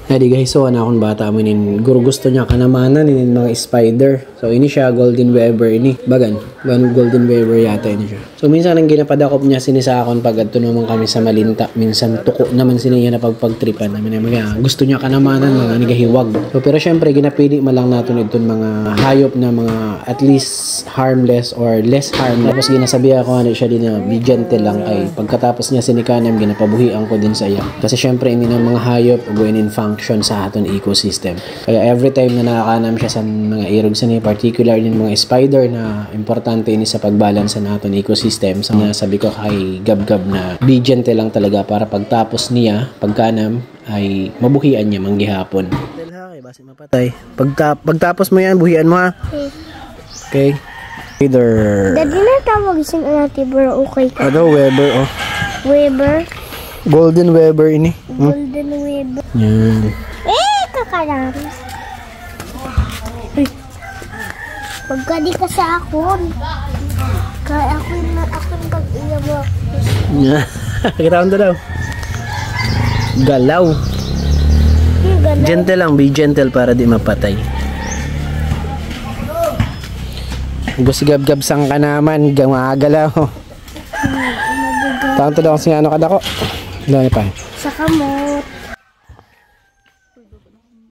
Adi guys, so na akong bata mo inin gusto niya kanamanan inin mga spider. So ini siya golden weber ini. Bagan golden weber yata ini siya. So minsan ang ginapadakop niya sinisakon pag adto naman kami sa Malinta. Minsan tuko naman siniya na pagtripan namin mga gusto niya kanamanan mga nigahiwag. So pero syempre ginapili man lang naton itong mga hayop na mga at least harmless or less harmless. Tapos ginasabi ako ano siya din na be gentle lang kay pagkatapos niya sinikanam ginapabuhian ko din sa iya. Kasi syempre ini ng mga hayop uguin in function sa aton ecosystem. Kaya every time na nakakanam siya sa mga irog sa ni particular din mga spider na importante ini sa pagbalance sa aton ecosystem. So sabi ko kay Gab-Gab na be gentle lang talaga para pagtapos niya pagkanam ay mabuhian niya manggihapon. Basi mapatay. Pagtapos mo yan buhian mo ha. Okay. Either Daddy na tawag sin natin bro okay ka. Ano Weber oh. Weber. Golden Weber ini. Golden Weber. Yan. Kakarami. Pagka di ka sa akon. Kaya ako na akon pag-iya mo. Kita ko daw. Galaw. Gentle lang, be gentle para di mapatay. Gusto Gab-Gab sang ka naman, gumagalaw. Tanto daw kung sino ano ka dako. Dami pa. Sa kamot.